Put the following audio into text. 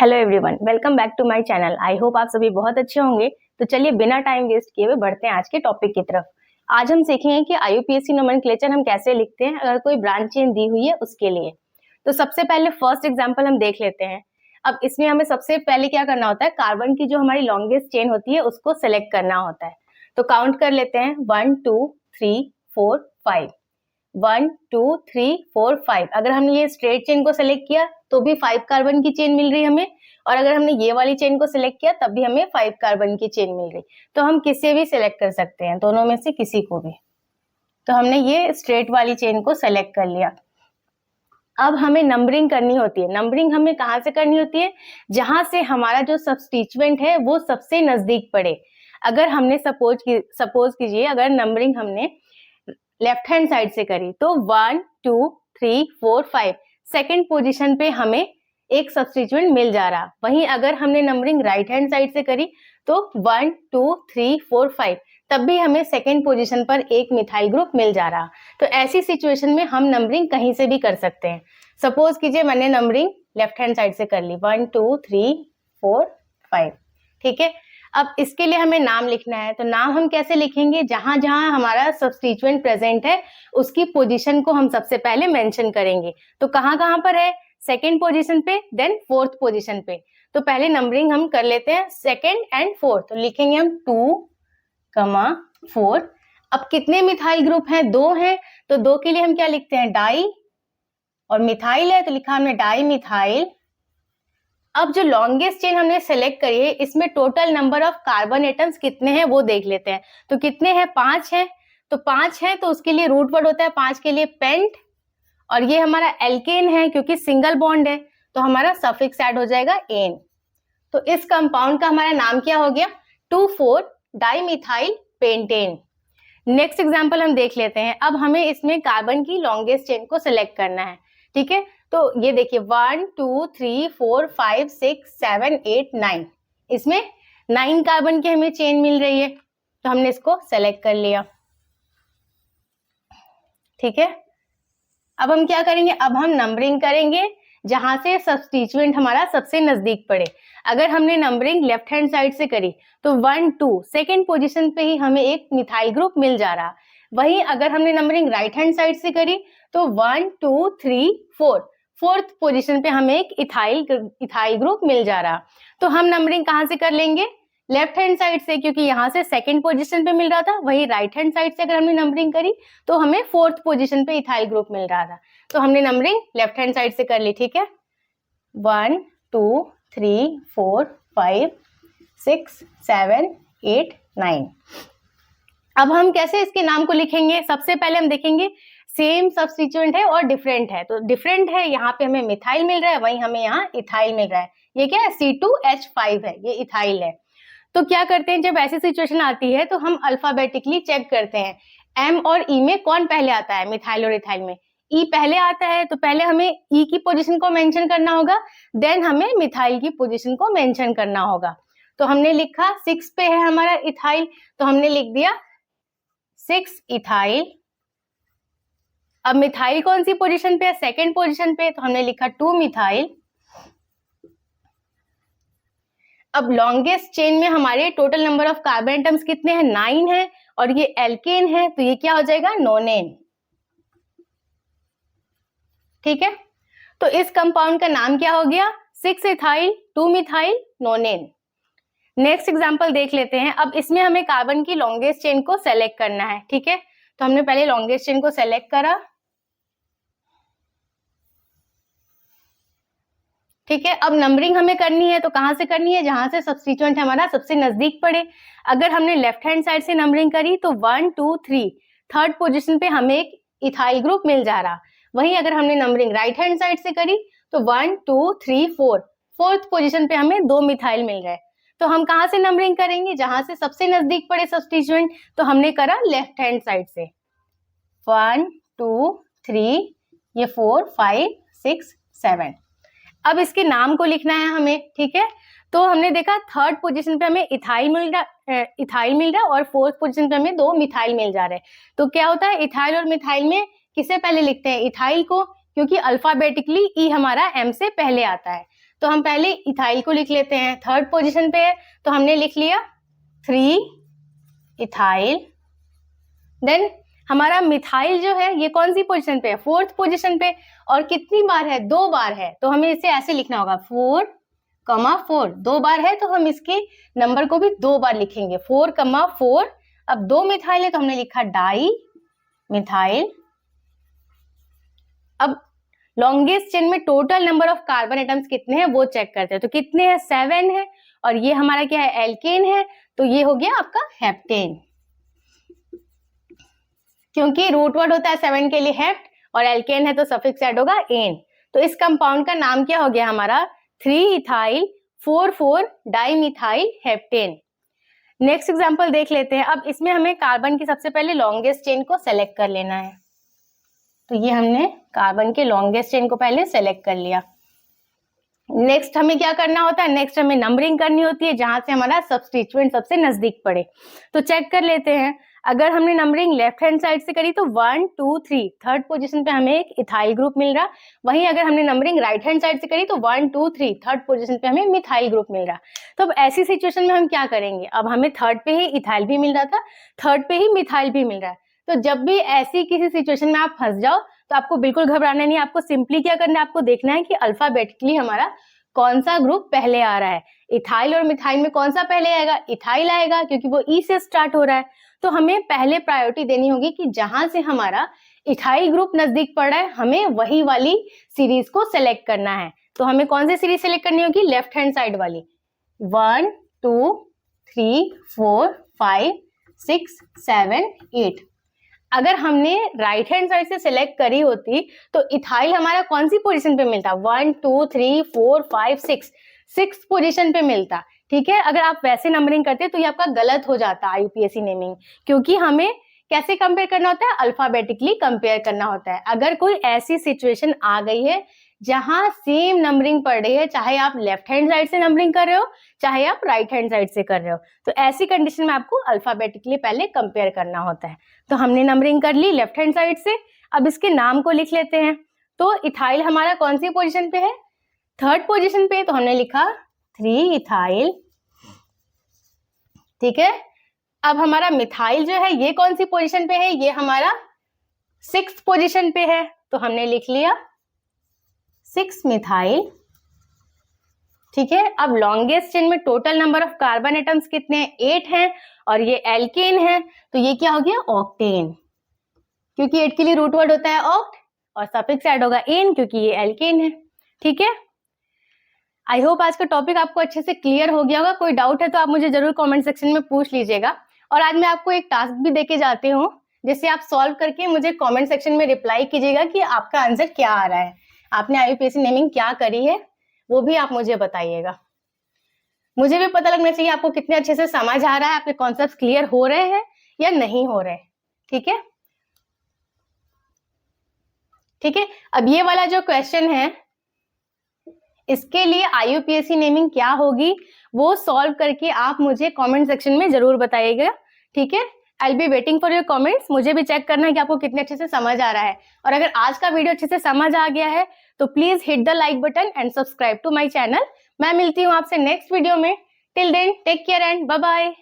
Hello everyone, welcome back to my channel. I hope आप सभी बहुत अच्छे होंगे। तो चलिए बिना टाइम वेस्ट किए हुए बढ़ते हैं आज के टॉपिक की तरफ। आज हम सीखेंगे कि आईयूपीएसी नोमेनक्लेचर हम कैसे लिखते हैं अगर कोई ब्रांच चेन दी हुई है उसके लिए। तो सबसे पहले फर्स्ट एग्जांपल हम देख लेते हैं। अब इसमें हमें सबसे पहले क्या करना होता है, कार्बन की जो हमारी लॉन्गेस्ट चेन होती है उसको सेलेक्ट करना होता है। तो काउंट कर लेते हैं 1 2 3 4 5। 1 2 3 4 5। अगर हमने ये स्ट्रेट चेन को सिलेक्ट किया तो भी 5 कार्बन की चेन मिल रही हमें, और अगर हमने ये वाली चेन को सिलेक्ट किया तब भी हमें 5 कार्बन की चेन मिल रही। तो हम किसी भी सिलेक्ट कर सकते हैं, दोनों में से किसी को भी। तो हमने ये स्ट्रेट वाली चेन को सिलेक्ट कर लिया। अब हमें नंबरिंग करनी होती है। नंबरिंग हमें कहाँ से करनी होती है, जहां से हमारा जो सब्स्टिट्यूएंट है वो सबसे नजदीक पड़े। अगर हमने सपोज कीजिए अगर नंबरिंग हमने लेफ्ट हैंड साइड से करी तो 1 2 3 4 5 सेकेंड पोजीशन पे हमें एक सब्स्टिट्यूएंट मिल जा रहा। वहीं अगर हमने नंबरिंग राइट हैंड साइड से करी तो 1 2 3 4 5 तब भी हमें सेकेंड पोजीशन पर एक मिथाइल ग्रुप मिल जा रहा। तो ऐसी सिचुएशन में हम नंबरिंग कहीं से भी कर सकते हैं। सपोज कीजिए मैंने नंबरिंग लेफ्ट हैंड साइड से कर ली 1 2 3 4 5, ठीक है। अब इसके लिए हमें नाम लिखना है। तो नाम हम कैसे लिखेंगे, जहां जहां हमारा सब्स्टिट्यूएंट प्रेजेंट है उसकी पोजीशन को हम सबसे पहले मेंशन करेंगे। तो कहां कहां पर है, सेकेंड पोजीशन पे, देन फोर्थ पोजीशन पे। तो पहले नंबरिंग हम कर लेते हैं सेकेंड एंड फोर्थ। तो लिखेंगे हम 2, 4। अब कितने मिथाइल ग्रुप हैं, 2 हैं। तो 2 के लिए हम क्या लिखते हैं, डाई, और मिथाइल है तो लिखा हमने डाई मिथाइल। अब जो लॉन्गेस्ट चेन हमने सेलेक्ट करी है इसमें total number of carbon atoms कितने हैं वो देख लेते हैं। तो कितने हैं, 5 हैं। तो 5 हैं तो उसके लिए रूट वर्ड होता है 5 के लिए पेंट, और ये हमारा एल्केन है क्योंकि सिंगल बॉन्ड है तो हमारा सफिक्स ऐड हो जाएगा एन। तो इस कंपाउंड का हमारा नाम क्या हो गया, 2,4 डाइमिथाइल पेंटेन। नेक्स्ट एग्जांपल हम देख लेते हैं। अब हमें इसमें कार्बन की लॉन्गेस्ट चेन को सिलेक्ट करना है, ठीक है। तो ये देखिए 1 2 3 4 5 6 7 8 9, इसमें 9 कार्बन की हमें चेन मिल रही है। तो हमने इसको सेलेक्ट कर लिया, ठीक है। अब हम क्या करेंगे, अब हम नंबरिंग करेंगे जहां से सब्स्टिट्यूएंट हमारा सबसे नजदीक पड़े। अगर हमने नंबरिंग लेफ्ट हैंड साइड से करी तो 1 2 सेकेंड पोजीशन पे ही हमें एक मिथाइल ग्रुप मिल जा रहा। वहीं अगर हमने नंबरिंग राइट हैंड साइड से करी तो 1 2 3 4 फोर्थ पोजीशन पे हमें एक इथाइल ग्रुप मिल जा रहा। तो हम नंबरिंग कहां से कर लेंगे, लेफ्ट हैंड साइड से, क्योंकि यहाँ से सेकंड पोजीशन पे मिल रहा था। वही राइट हैंड साइड से अगर हमने नंबरिंग करी तो हमें फोर्थ पोजीशन पे इथाइल ग्रुप मिल रहा था। तो हमने नंबरिंग लेफ्ट हैंड साइड से कर ली, ठीक है। 1 2 3 4 5 6 7 8 9। अब हम कैसे इसके नाम को लिखेंगे, सबसे पहले हम देखेंगे सेम सब्स्टिट्यूएंट है और डिफरेंट है। तो डिफरेंट है, यहाँ पे हमें मिथाइल मिल रहा है, वहीं हमें यहाँ इथाइल मिल रहा है। ये क्या है, C2H5 है, ये इथाइल है। तो क्या करते हैं, जब ऐसी सिचुएशन आती है तो हम अल्फाबेटिकली चेक करते हैं एम और ई में कौन पहले आता है, मिथाइल और इथाइल में ई पहले आता है। तो पहले हमें ई की पोजीशन को मेंशन करना होगा, देन हमें मिथाइल की पोजीशन को मेंशन करना होगा। तो हमने लिखा 6 पे है हमारा इथाइल, तो हमने लिख दिया 6 इथाइल। अब मिथाइल कौन सी पोजीशन पे है, सेकेंड पोजीशन पे, तो हमने लिखा 2 मिथाइल। अब लॉन्गेस्ट चेन में हमारे total number of carbon atoms कितने हैं, 9 है, और ये एल्केन है तो ये क्या हो जाएगा, नोनेन, ठीक है। तो इस कंपाउंड का नाम क्या हो गया, 6 इथाइल 2 मिथाइल नोनेन। नेक्स्ट एग्जांपल देख लेते हैं। अब इसमें हमें कार्बन की लॉन्गेस्ट चेन को सेलेक्ट करना है, ठीक है। तो हमने पहले लॉन्गेस्ट चेन को सेलेक्ट करा, ठीक है। अब नंबरिंग हमें करनी है तो कहां से करनी है, जहां से सब्स्टिट्यूएंट हमारा सबसे नजदीक पड़े। अगर हमने लेफ्ट हैंड साइड से नंबरिंग करी तो 1 2 3 थर्ड पोजीशन पे हमें एक इथाइल ग्रुप मिल जा रहा। वहीं अगर हमने नंबरिंग राइट हैंड साइड से करी तो 1 2 3 4 फोर्थ पोजीशन पे हमें 2 मिथाइल मिल रहा है। तो हम कहां से नंबरिंग करेंगे, जहां से सबसे नजदीक पड़े सब्स्टिट्यूएंट। तो हमने करा लेफ्ट हैंड साइड से 1 2 3, ये 4 5 6 7। अब इसके नाम को लिखना है हमें, ठीक है। तो हमने देखा थर्ड पोजीशन पे हमें इथाइल मिल रहा है और फोर्थ पोजीशन पे हमें 2 मिथाइल मिल जा रहे हैं। तो क्या होता है, इथाइल और मिथाइल में किसे पहले लिखते हैं, इथाइल को, क्योंकि अल्फाबेटिकली ई हमारा एम से पहले आता है। तो हम पहले इथाइल को लिख लेते हैं, थर्ड पोजीशन पे है तो हमने लिख लिया 3 इथाइल। देन हमारा मिथाइल जो है ये कौन सी पोजीशन पे है, फोर्थ पोजीशन पे, और कितनी बार है, 2 बार है, तो हमें इसे ऐसे लिखना होगा 4,4, 2 बार है तो हम इसके नंबर को भी 2 बार लिखेंगे, 4,4। अब 2 मिथाइल है तो हमने लिखा डाई मिथाइल। अब लॉन्गेस्ट चेन में total number of carbon atoms कितने हैं वो चेक करते हैं, तो कितने हैं, 7 है, और ये हमारा क्या है, एल्केन है, तो ये हो गया आपका हेप्टेन, क्योंकि रूट वर्ड होता है 7 के लिए हेप्ट, और एल्केन है तो सफिक्स ऐड होगा एन। तो इस कंपाउंड का नाम क्या हो गया हमारा, 3 ethyl 4,4 dimethyl heptane. Next example देख लेते हैं। अब इसमें हमें कार्बन की सबसे पहले लॉन्गेस्ट चेन को सेलेक्ट कर लेना है, तो ये हमने कार्बन के लॉन्गेस्ट चेन को पहले सेलेक्ट कर लिया। नेक्स्ट हमें क्या करना होता है, नेक्स्ट हमें नंबरिंग करनी होती है जहां से हमारा सब्स्टिट्यूएंट सबसे नजदीक पड़े। तो चेक कर लेते हैं, अगर हमने नंबरिंग लेफ्ट हैंड साइड से करी तो 1 2 3, थर्ड पोजीशन पे हमें एक इथाइल ग्रुप मिल रहा। वहीं अगर हमने नंबरिंग राइट हैंड साइड से करी तो 1 2 3, थर्ड पोजीशन पे हमें मिथाइल ग्रुप मिल रहा। तो अब ऐसी सिचुएशन में हम क्या करेंगे, अब हमें थर्ड पे ही इथाइल भी मिल रहा था, थर्ड पे ही मिथाइल भी मिल रहा है, तो जब भी ऐसी किसी सिचुएशन में आप फंस जाओ तो आपको बिल्कुल घबराना नहीं है। आपको सिंपली क्या करना है, आपको देखना है कि अल्फाबेटिकली हमारा कौन सा ग्रुप पहले आ रहा है। इथाइल और मिथाइल में कौन सा पहले आएगा, इथाइल आएगा, क्योंकि वो ई से स्टार्ट हो रहा है। तो हमें पहले प्रायोरिटी देनी होगी कि जहां से हमारा इथाइल ग्रुप नजदीक पड़ रहा है हमें वही वाली सीरीज को सिलेक्ट करना है। तो हमें कौन सी सीरीज सिलेक्ट करनी होगी, लेफ्ट हैंड साइड वाली, 1 2 3 4 5 6 7 8। अगर हमने राइट हैंड साइड से सिलेक्ट करी होती तो इथाइल हमारा कौन सी पोजीशन पे मिलता, 1 2 3 4 5 6 पोजीशन पे मिलता। ठीक है, अगर आप वैसे नंबरिंग करते तो ये आपका गलत हो जाता आईयूपीएससी नेमिंग, क्योंकि हमें कैसे कंपेयर करना होता है, अल्फाबेटिकली कंपेयर करना होता है। अगर कोई ऐसी सिचुएशन आ गई है जहां सेम नंबरिंग पड़ रही है, चाहे आप लेफ्ट हैंड साइड से नंबरिंग कर रहे हो चाहे आप राइट हैंड साइड से कर रहे हो, तो ऐसी कंडीशन में आपको अल्फाबेटिकली पहले कंपेयर करना होता है। तो हमने नंबरिंग कर ली लेफ्ट हैंड साइड से, अब इसके नाम को लिख लेते हैं। तो इथाइल हमारा कौन सी पोजीशन पे है, थर्ड पोजीशन पे, तो हमने लिखा 3 इथाइल। ठीक है, अब हमारा मिथाइल जो है ये कौन सी पोजीशन पे है, ये हमारा 6th पोजीशन पे है, तो हमने लिख लिया 6 मिथाइल। ठीक है, अब लॉन्गेस्ट चेन में total number of carbon atoms कितने हैं, 8 हैं, और ये एल्केन है, तो ये क्या हो गया, ऑक्टेन, क्योंकि 8 के लिए रूट वर्ड होता है ऑक्ट, और सफिक्स ऐड होगा एन क्योंकि ये एल्केन है। ठीक है, आई होप आज का टॉपिक आपको अच्छे से क्लियर हो गया होगा। कोई डाउट है तो आप मुझे जरूर कमेंट सेक्शन में पूछ लीजिएगा। और आज मैं आपको एक टास्क भी देके जाती हूँ जिससे आप सॉल्व करके मुझे कमेंट सेक्शन में रिप्लाई कीजिएगा कि आपका आंसर क्या आ रहा है, आपने आईयूपीएससी नेमिंग क्या करी है वो भी आप मुझे बताइएगा। मुझे भी पता लगना चाहिए आपको कितने अच्छे से समझ आ रहा है, आपके कॉन्सेप्ट क्लियर हो रहे हैं या नहीं हो रहे। ठीक है, ठीक है, अब ये वाला जो क्वेश्चन है इसके लिए आईयूपीएससी नेमिंग क्या होगी वो सॉल्व करके आप मुझे कमेंट सेक्शन में जरूर बताइएगा। ठीक है, I will be waiting for your comments. मुझे भी चेक करना है कि आपको कितने अच्छे से समझ आ रहा है, और अगर आज का वीडियो अच्छे से समझ आ गया है तो please hit the like button and subscribe to my channel. मैं मिलती हूँ आपसे नेक्स्ट वीडियो में। Till then take care and bye bye.